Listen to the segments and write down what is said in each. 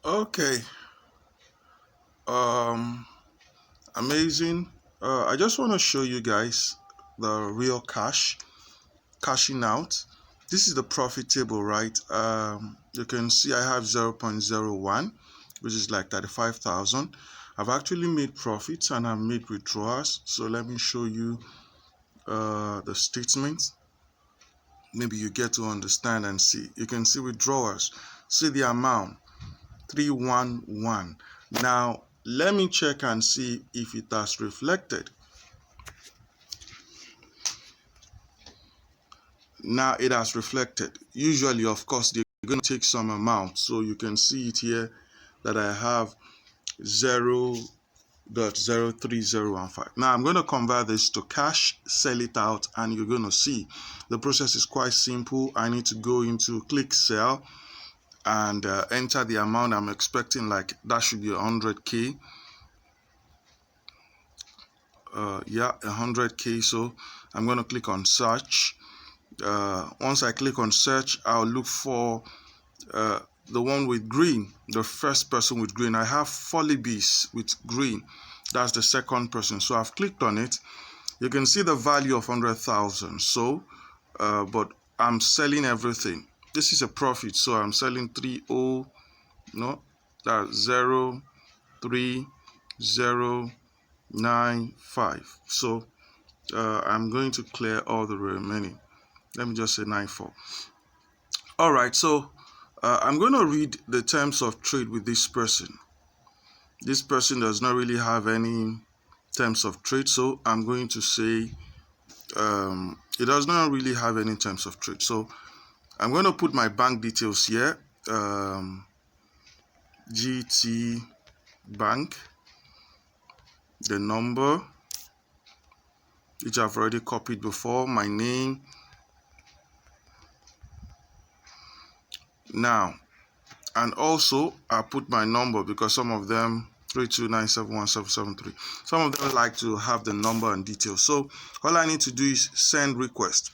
Okay. Amazing. I just want to show you guys the real cashing out. This is the profit table, right? You can see I have 0.01, which is like 35,000. I've actually made profits and I've made withdrawals. So let me show you the statement. Maybe you get to understand and see. You can see withdrawals. See the amount, 311. Now let me check and see if it has reflected. Now it has reflected. Usually, of course, they're going to take some amount. So you can see it here that I have 0.030015. Now I'm going to convert this to cash, sell it out, and you're going to see the process is quite simple. I need to go into click sell and enter the amount I'm expecting. Like that should be 100k. Yeah, 100k. So I'm going to click on search. Once I click on search, I'll look for the one with green, the first person with green. I have Follibees with green. That's the second person. So I've clicked on it. You can see the value of 100,000. So, but I'm selling everything. This is a profit. So I'm selling 0.3095. So I'm going to clear all the remaining. Let me just say 94. All right, so I'm going to read the terms of trade with this person. This person does not really have any terms of trade, so I'm going to say it does not really have any terms of trade. So I'm going to put my bank details here. GT Bank, the number, which I've already copied before, my name. Now, and also I put my number because some of them 329717773. Some of them like to have the number and details. So all I need to do is send request.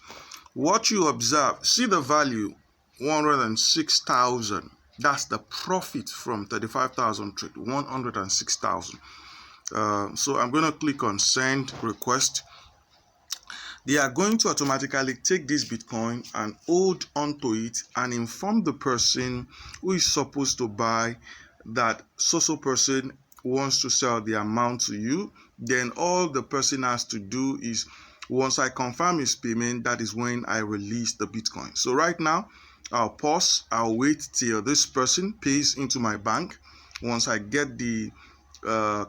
What you observe, see the value 106,000. That's the profit from 35,000 trade, 106,000. So I'm going to click on send request. They are going to automatically take this Bitcoin and hold onto it and inform the person who is supposed to buy that so person wants to sell the amount to you. Then all the person has to do is, once I confirm his payment, that is when I release the Bitcoin. So right now, I'll pause. I'll wait till this person pays into my bank. Once I get the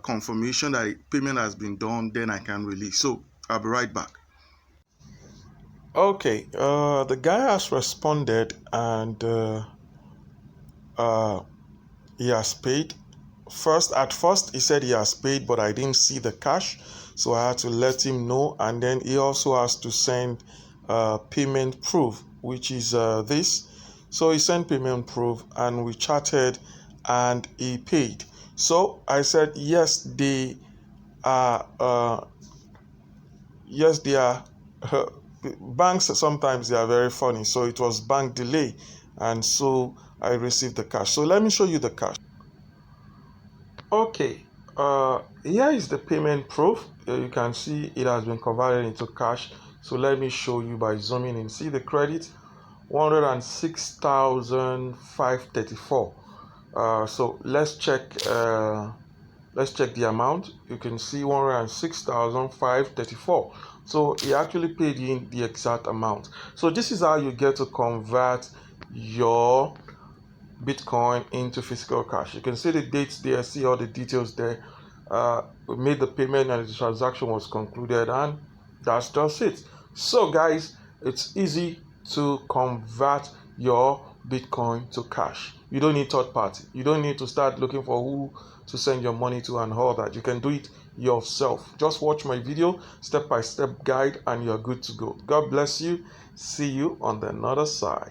confirmation that payment has been done, then I can release. So I'll be right back. Okay, the guy has responded and he has paid. At first he said he has paid, but I didn't see the cash, so I had to let him know. And then he also has to send payment proof, which is this. So he sent payment proof and we chatted and he paid. So I said yes, they are banks sometimes they are very funny. So it was bank delay, and so I received the cash. So let me show you the cash. Okay, here is the payment proof. You can see it has been converted into cash. So let me show you by zooming in. See the credit, 106,534. So let's check the amount. You can see 106,534. So he actually paid in the exact amount. So this is how you get to convert your Bitcoin into physical cash. You can see the dates there, see all the details there. We made the payment and the transaction was concluded, and that's just it. So guys, it's easy to convert your Bitcoin to cash. You don't need third party. You don't need to start looking for who to send your money to and all that. You can do it yourself. Just watch my video, step-by-step guide, and you're good to go. God bless you. See you on the other side.